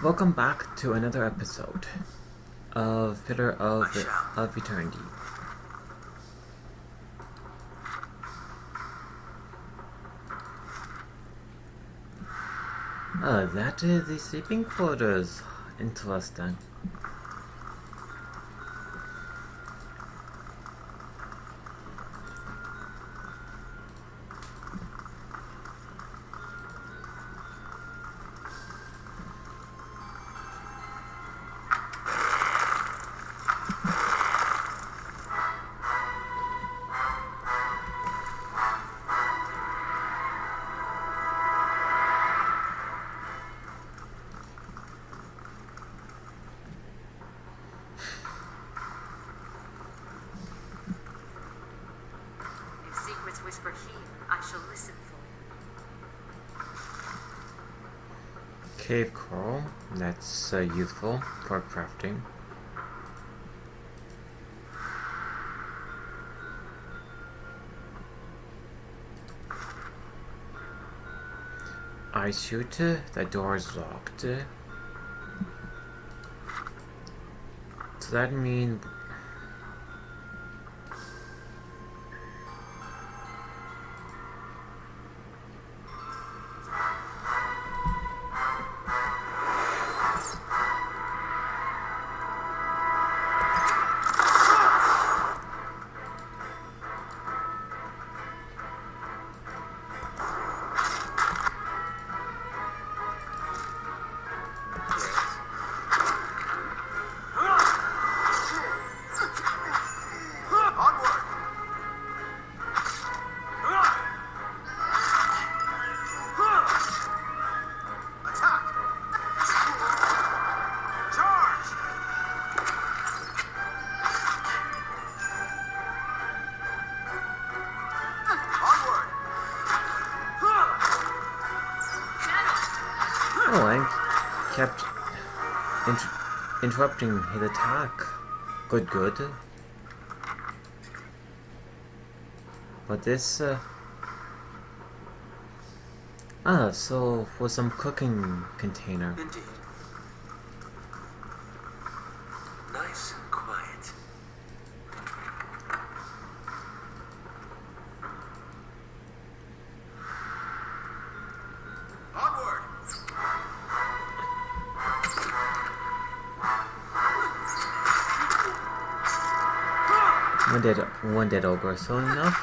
Welcome back to another episode of Pillar of Eternity. That is the sleeping quarters. Interesting. Whisper here, I shall listen for. Cave coral. That's useful for crafting. I shoot. The door is locked. So that means. Kept interrupting his attack. Good. But this, so for some cooking container. Indeed. Nice and quiet. Onward! One dead ogre, so enough.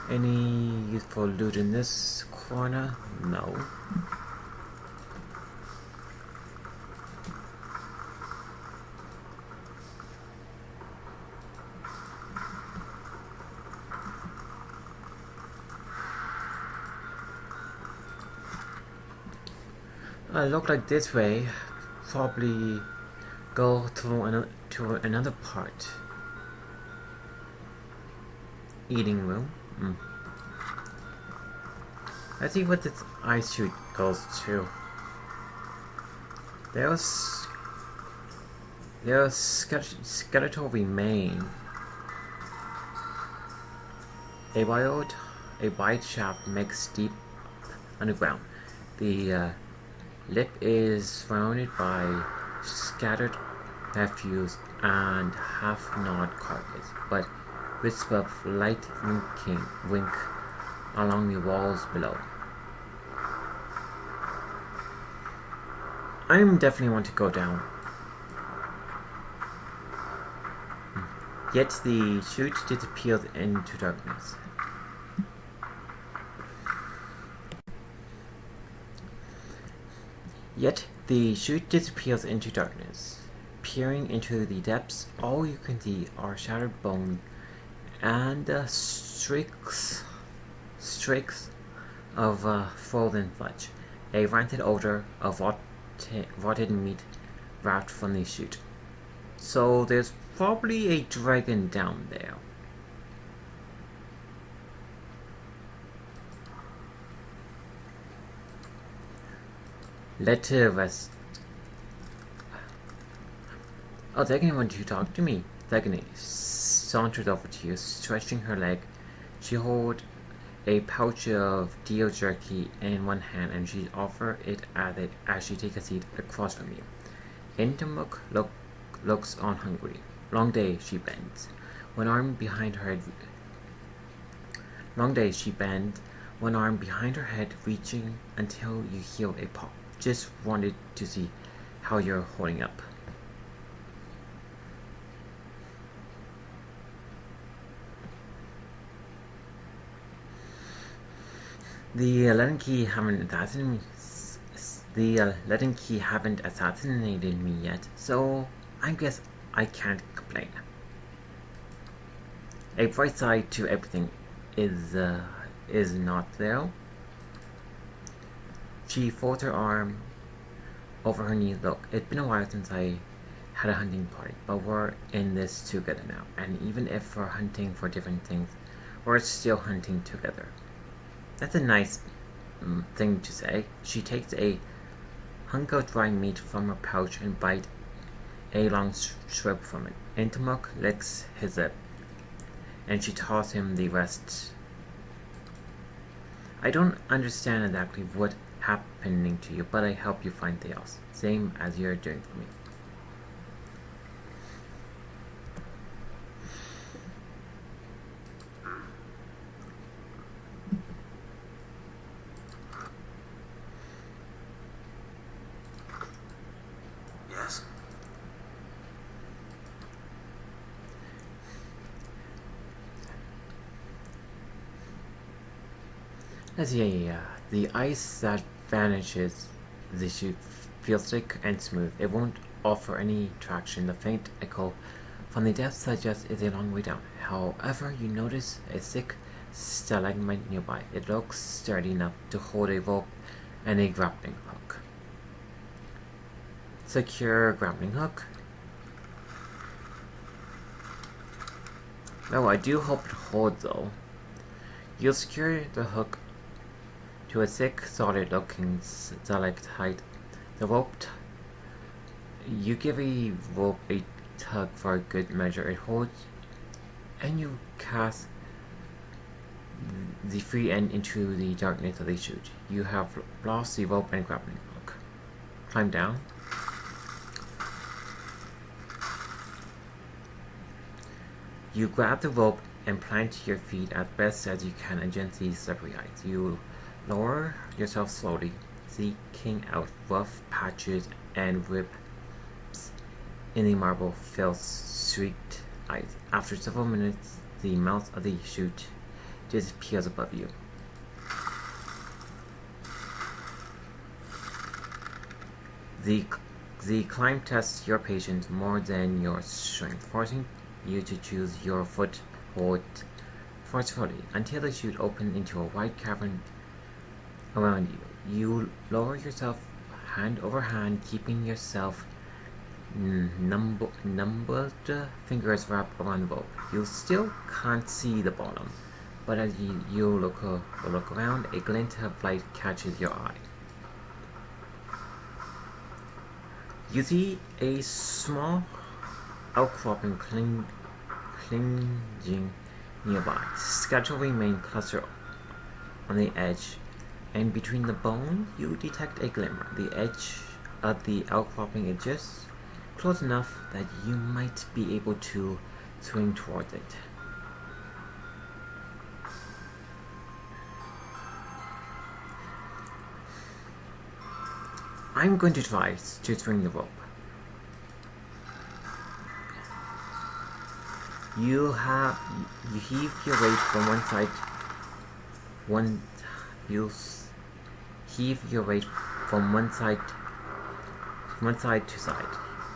Any useful loot in this corner? No. Look like this way. Probably go to another part. Eating room. Let's see what this ice chute goes to. There's skeletal remain. A wide shaft makes deep underground. The lip is surrounded by scattered refuse and half-gnawed carcass, but wisps of light wink along the walls below. I definitely want to go down. Yet the chute disappears into darkness. Peering into the depths, all you can see are shattered bone and streaks of frozen flesh. A rancid odor of rotted meat wrapped from the chute. So there's probably a dragon down there. Let rest. Oh, they're going to want to talk to me. Thagony sauntered over to you, stretching her leg. She held a pouch of Dio jerky in one hand, and she offered it as she take a seat across from you. Intimuk looks on hungry. Long day, she bends. One arm behind her head. Long day, she bends. One arm behind her head, reaching until you hear a pop. Just wanted to see how you're holding up. The Ledenki haven't assassinated me yet, so I guess I can't complain. A bright side to everything is not there. She folds her arm over her knee. Look, it's been a while since I had a hunting party, but we're in this together now, and even if we're hunting for different things, we're still hunting together. That's a nice thing to say. She takes a hunk of dry meat from her pouch and bites a long strip from it. Intimuk licks his lip, and she tosses him the rest. I don't understand exactly what's happening to you, but I help you find chaos, same as you're doing for me. Yes? Let's see, the ice that vanishes the chute feels thick and smooth. It won't offer any traction. The faint echo from the depths suggests it's a long way down. However, you notice a thick stalagmite nearby. It looks sturdy enough to hold a rope and a grappling hook. Secure grappling hook. No, I do hope it holds though. You'll secure the hook to a thick, solid-looking stalactite. The rope. You give a rope a tug for a good measure. It holds, and you cast the free end into the darkness of the chute. You have lost the rope and grappling hook. Climb down. You grab the rope and plant your feet as best as you can against the slippery ice. You lower yourself slowly, seeking out rough patches and rips in the marble-filled streaked ice. After several minutes, the mouth of the chute disappears above you. The climb tests your patience more than your strength, forcing you to choose your foothold forcefully until the chute opens into a wide cavern around you. You lower yourself hand over hand, keeping yourself numbered fingers wrapped around the rope. You still can't see the bottom, but as you look around, a glint of light catches your eye. You see a small outcropping clinging nearby. Skeletal remain clustered on the edge, and between the bone you detect a glimmer. The edge of the outcropping is just close enough that you might be able to swing towards it. I'm going to try to swing the rope. You heave your weight from one side. You heave your weight from one side to side,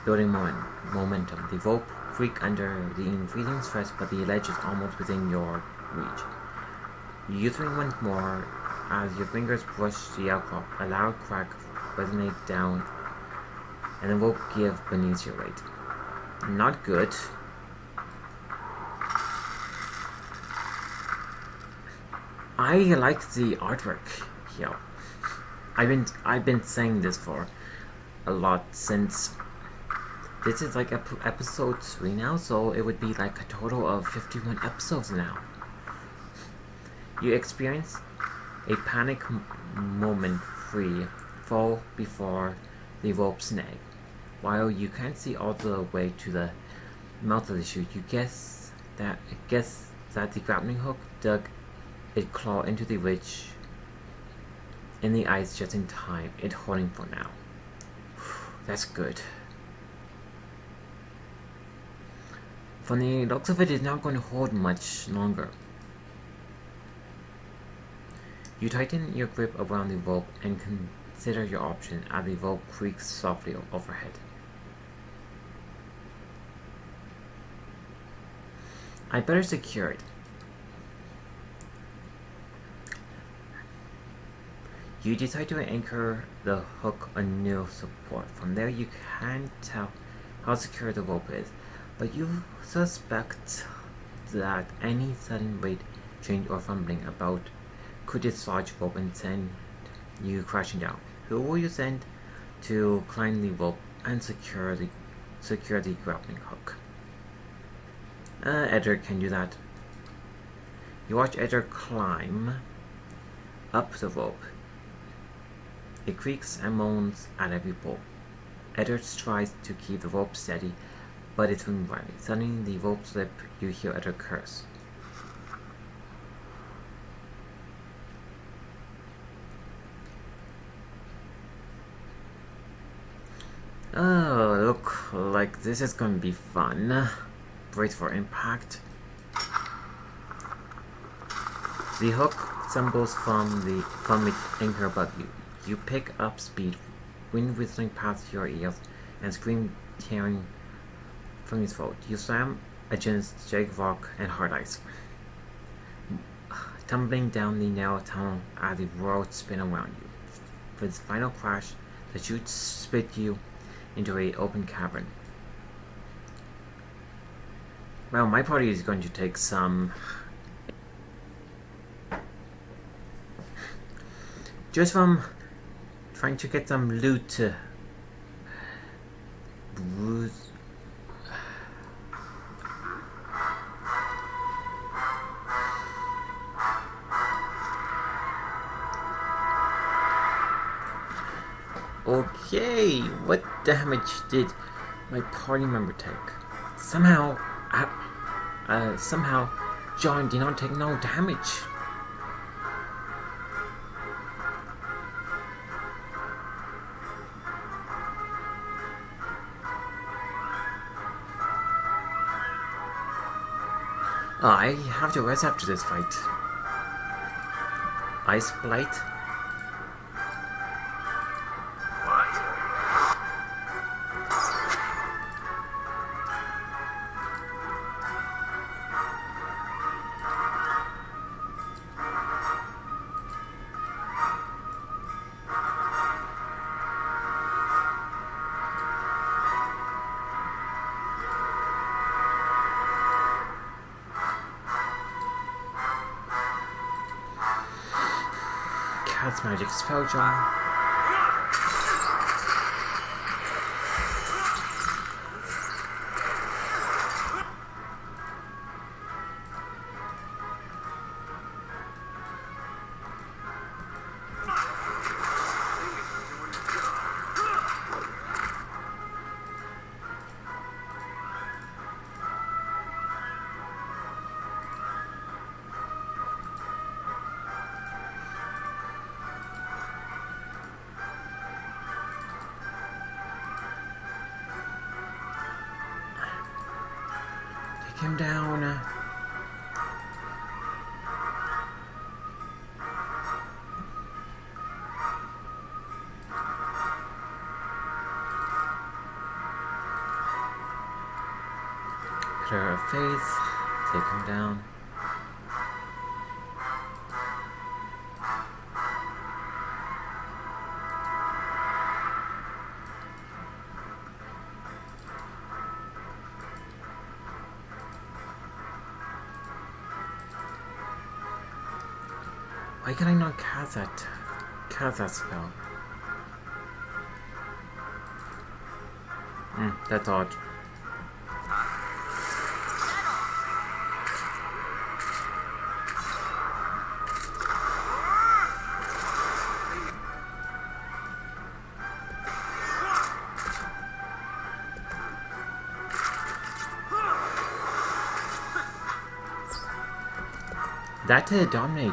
building momentum. The rope creaks under the increasing stress, but the ledge is almost within your reach. You swing once more as your fingers brush the outcrop. A loud crack resonates down, and the rope gives beneath your weight. Not good. I like the artwork here. I've been saying this for a lot since this is like episode 3 now, so it would be like a total of 51 episodes now. You experience a panic moment free fall before the rope snag. While you can't see all the way to the mouth of the chute, you guess that the grappling hook dug its claw into the ridge in the ice just in time. It's holding for now. That's good. From the looks of it, it's not going to hold much longer. You tighten your grip around the rope and consider your option as the rope creaks softly overhead. I better secure it. You decide to anchor the hook on new support. From there you can't tell how secure the rope is, but you suspect that any sudden weight change or fumbling about could dislodge rope and send you crashing down. Who will you send to climb the rope and secure the grappling hook? Edgar can do that. You watch Edgar climb up the rope. It creaks and moans at every pull. Edgar tries to keep the rope steady, but it's swinging wildly. Suddenly the rope slips. You hear Edgar curse. Oh, look like this is gonna be fun. Brace for impact. The hook stumbles from its anchor above you. You pick up speed, wind whistling past your ears, and scream tearing from your throat. You slam against jagged rock and hard ice, tumbling down the narrow tunnel as the world spins around you. For its final crash, the chute spit you into an open cavern. Well, my party is going to take some just from trying to get some loot. Bruise. Okay, what damage did my party member take? Somehow, John did not take no damage. I have to rest after this fight. Ice Blight. Cat's magic spell jar. Take him down. Pillar of Faith. Take him down. Why can I not cast that spell? That's odd. That dominate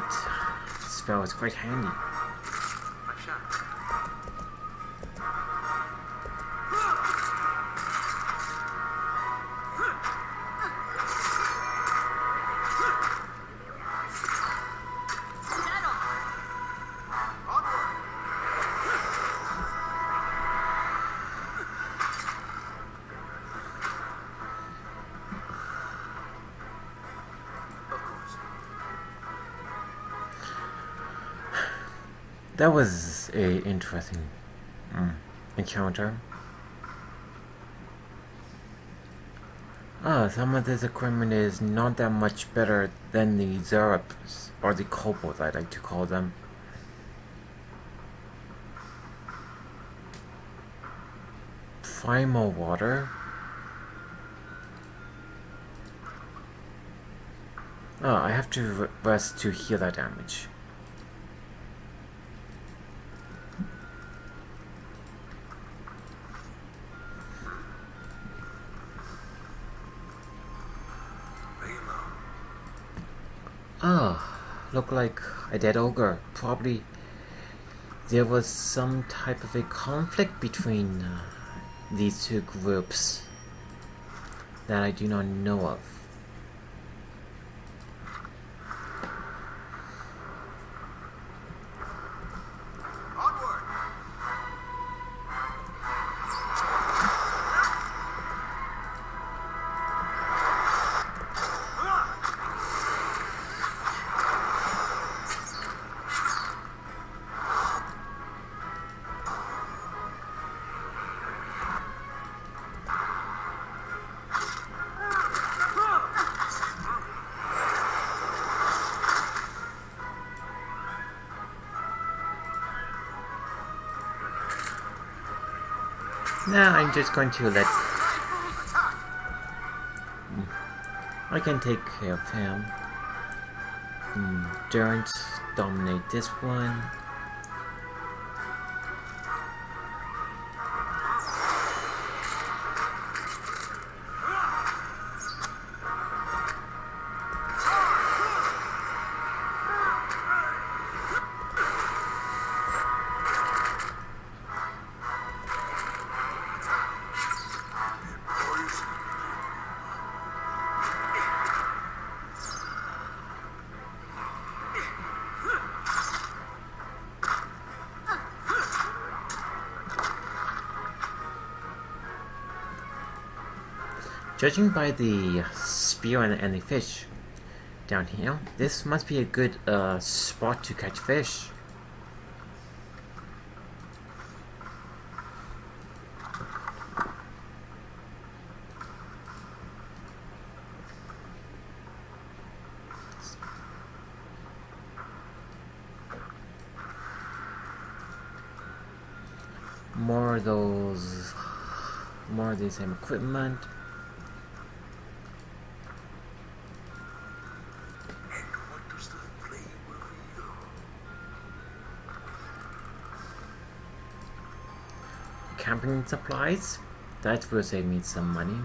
spell is quite handy. My shot. Of course. That was a interesting encounter. Some of this equipment is not that much better than the Zerups, or the Kobolds I like to call them. Primal water? Oh, I have to rest to heal that damage. Oh, look like a dead ogre. Probably there was some type of a conflict between these two groups that I do not know of. Now I'm just going to let... I can take care of him. Don't dominate this one. Judging by the spear and the fish down here, this must be a good spot to catch fish. More of the same equipment. Camping supplies, that will save me some money.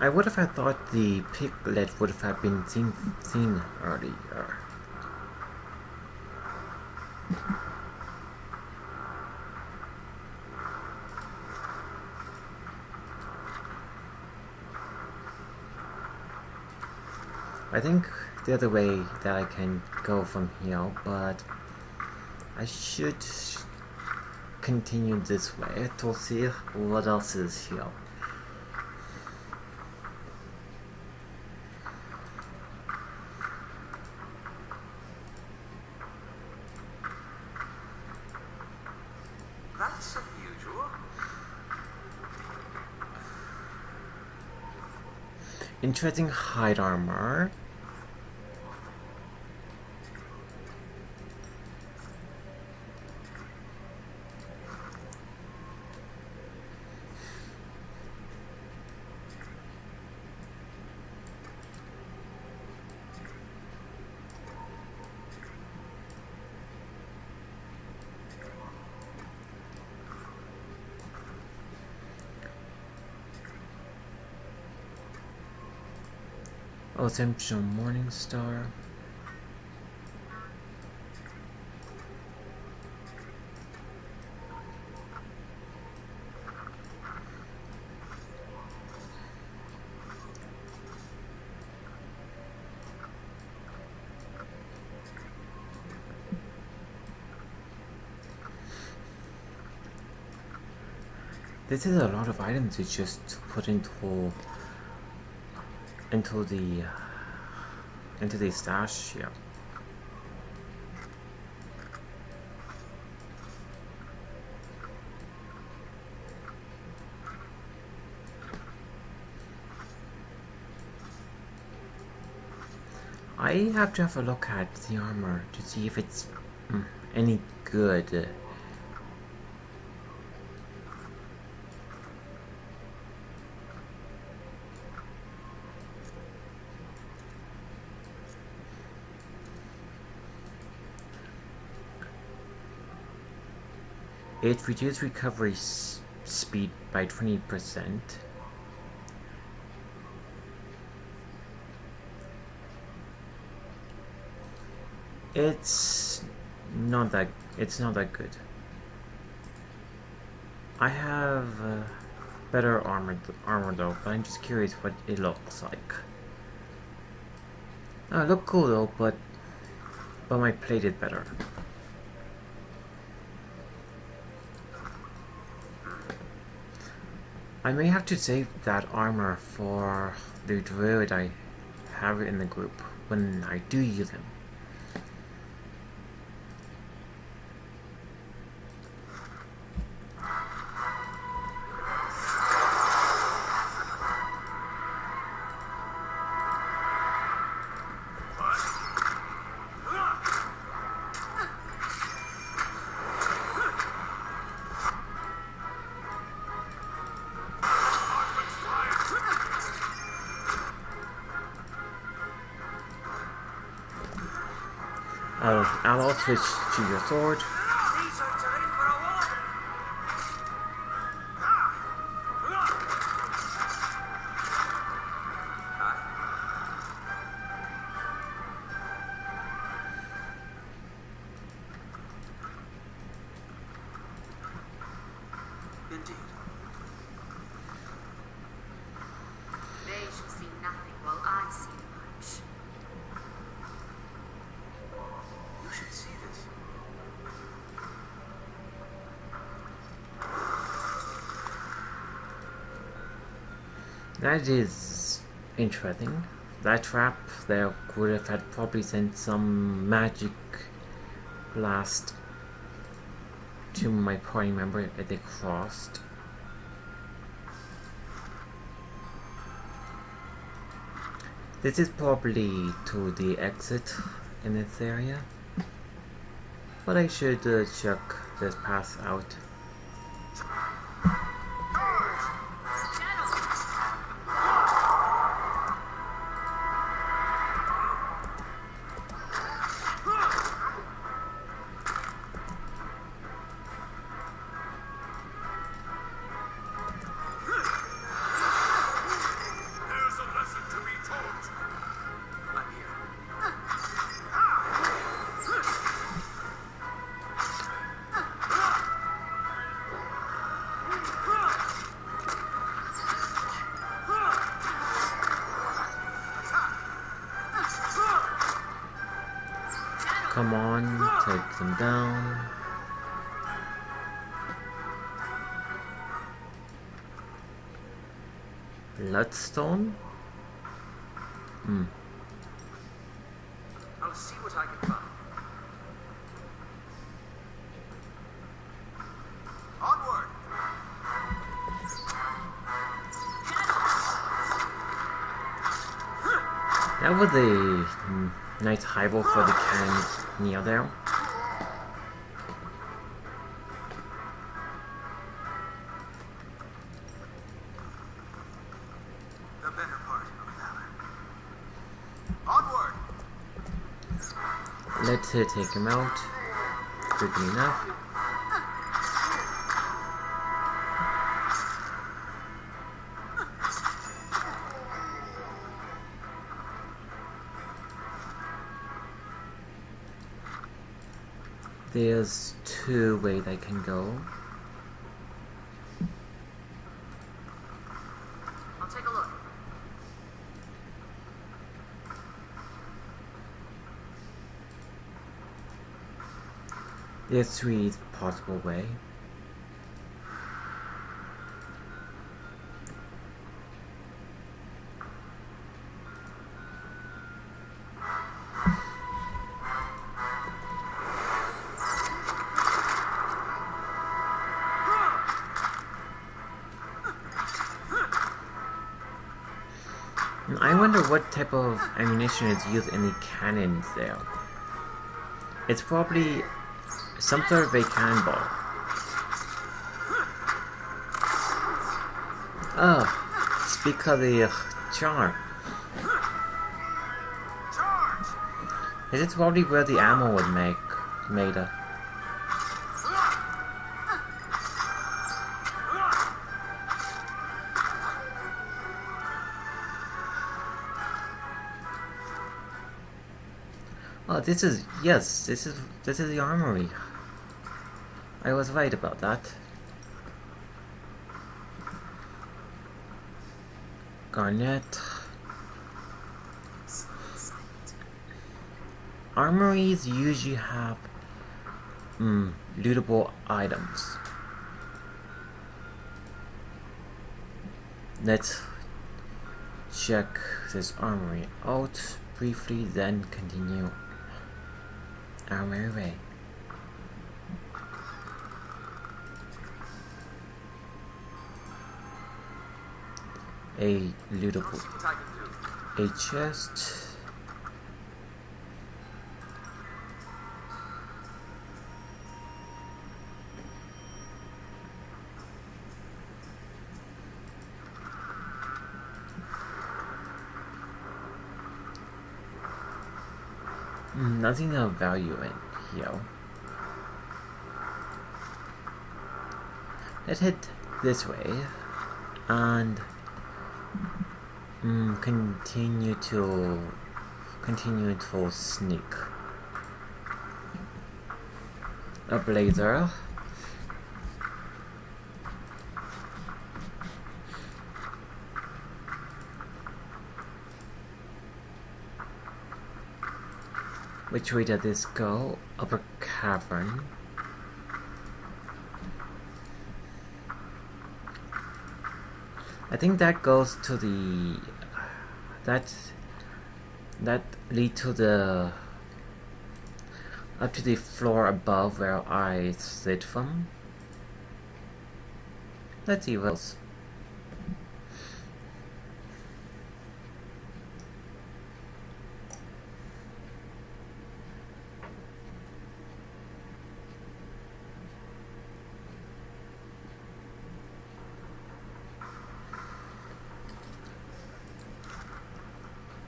I would have thought the piglet would have been seen earlier. I think there's a way that I can go from here, but I should continue this way to see what else is here. That's unusual. interesting hide armor. Oh, Temperature Morningstar. This is a lot of items to just put into the stash here. I have to have a look at the armor to see if it's any good. It reduces recovery speed by 20%. It's not that good. I have better armor though, but I'm just curious what it looks like. Oh, it looked cool though, but my plate is better. I may have to save that armor for the druid I have in the group when I do use him. I'll switch to your sword. Indeed. They shall see nothing while I see much. You should see this. That is interesting. That trap there could have had probably sent some magic blast to my party member if they crossed. This is probably to the exit in this area, but I should check this path out. There's a lesson to be taught. I'm here. Come on, take them down. Bloodstone? I'll see what I can find. Onward! That was a nice high roll for the cannon near there. The better part of valor. Onward! Let's take him out. Quickly enough. There's two ways I can go. I'll take a look. There's three possible ways. I wonder what type of ammunition is used in the cannons there. It's probably some sort of a cannonball. Oh, it's because of the charm. Charge! This is probably where the ammo was made of. Oh, this is the armory. I was right about that. Garnet. Armories usually have lootable items. Let's check this armory out briefly, then continue our merry way. A lootable, See what I can do. a chest. Nothing of value in here. Let's head this way and continue to sneak. A blazer. Which way did this go? Upper cavern. I think that goes to the that lead to the up to the floor above where I slid from. Let's see what else.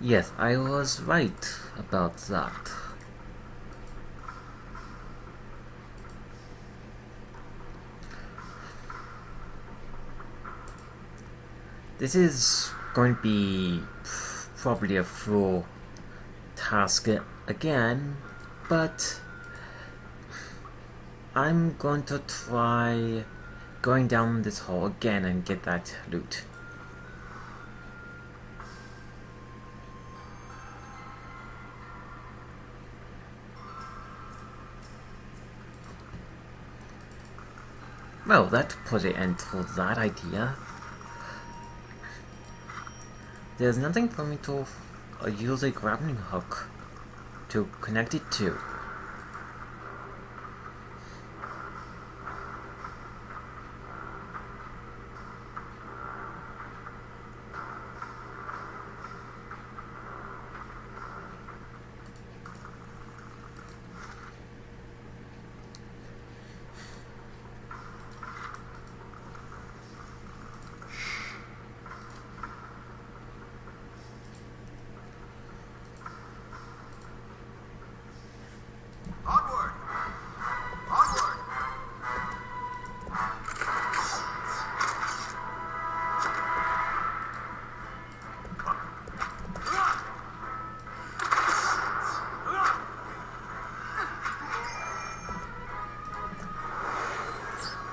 Yes, I was right about that. This is going to be probably a full task again, but I'm going to try going down this hole again and get that loot. Well, that put an end to that idea. There's nothing for me to use a grappling hook to connect it to.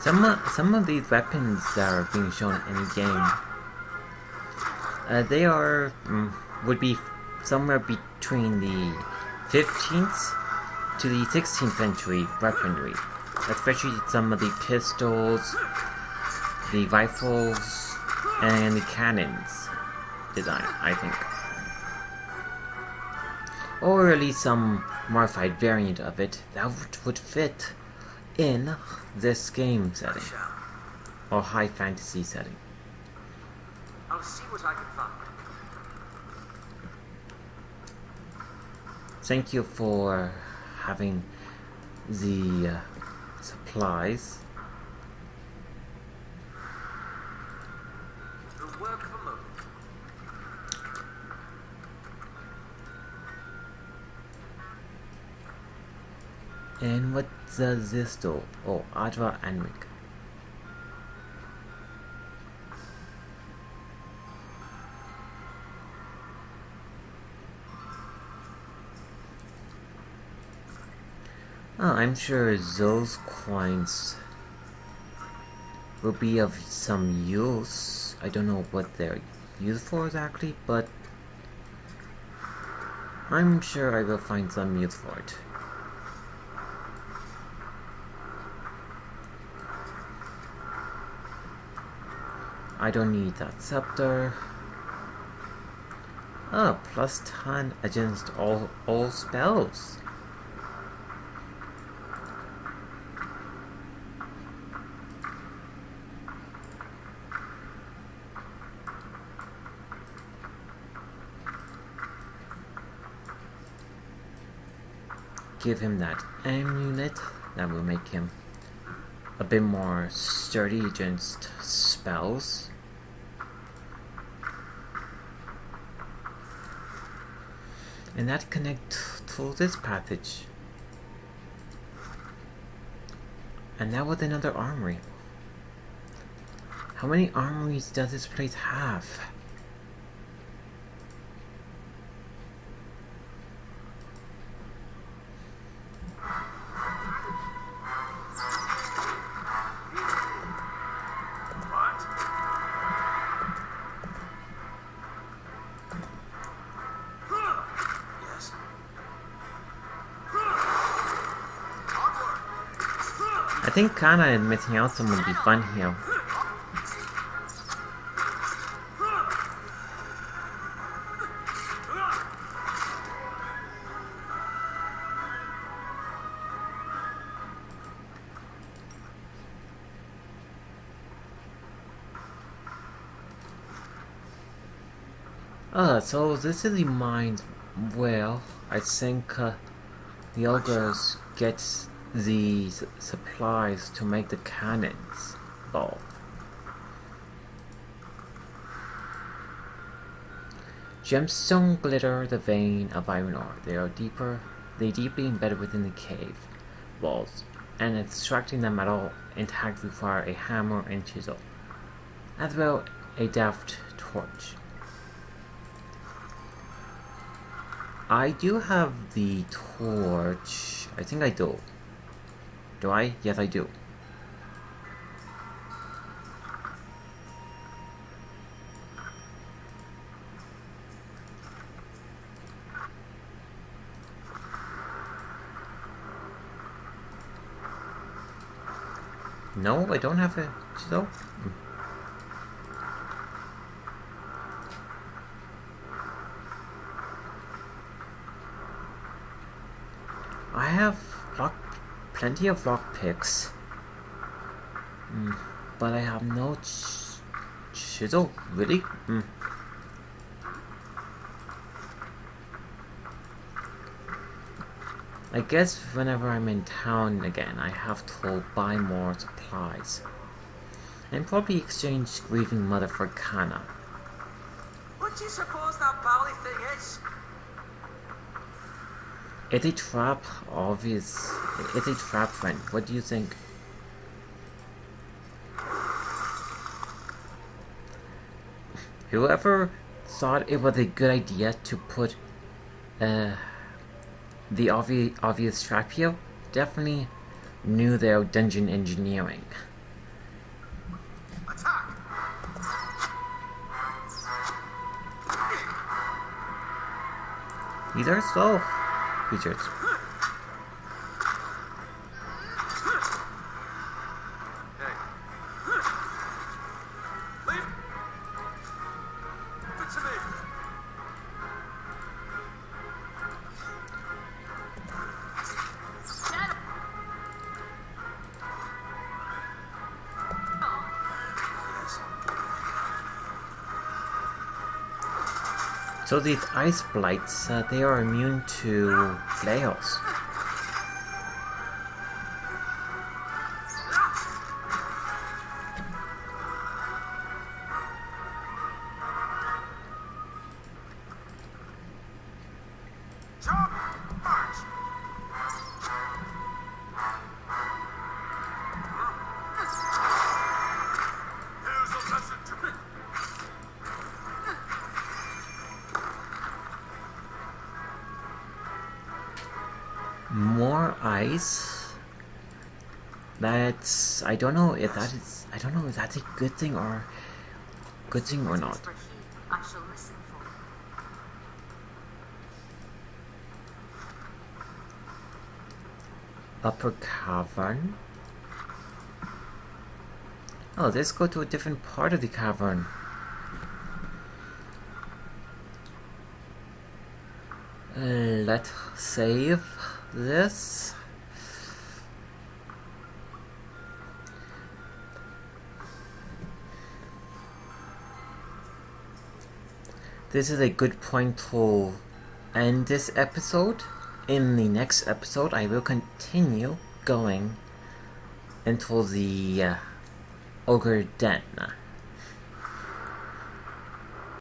Some of these weapons that are being shown in the game, they are would be somewhere between the 15th to the 16th century weaponry, especially some of the pistols, the rifles, and the cannons design, I think. Or at least some modified variant of it that would fit in this game setting, or high fantasy setting. I'll see what I can find. Thank you for having the supplies. The work of a moment. And what does this do? Oh, Adra Anric. Oh, I'm sure those coins will be of some use. I don't know what they're used for exactly, but I'm sure I will find some use for it. I don't need that scepter. Oh, plus 10 against all spells. Give him that amulet. That will make him a bit more sturdy against spells. And that connects to this passage. And that was another armory. How many armories does this place have? I think kinda missing out some would be fun here. So this is the mine where I think the ogres get the supplies to make the cannons ball. Gemstone glitter the vein of iron ore. They deeply embedded within the cave walls, and extracting them at all intact require a hammer and chisel, as well a deft torch. I do have the torch. I think I do. Do I? Yes, I do. No, I don't have a chisel. I have plenty of lock picks, but I have no chisel. Really? I guess whenever I'm in town again, I have to buy more supplies, and probably exchange Grieving Mother for Kana. What do you suppose that bally thing is? It's a trap, obvious. It's a trap, friend. What do you think? Whoever thought it was a good idea to put the obvious trap here definitely knew their dungeon engineering. These are slow creatures. Hey. Leave. Give it to me. Yes. So these ice blights, they are immune to flails. Charge! Here's a lesson to me. More ice. That's, I don't know if that's a good thing or not. For he, I shall listen for. Upper cavern. Oh, let's go to a different part of the cavern. Let's save this. This is a good point to end this episode. In the next episode, I will continue going until the Ogre Den.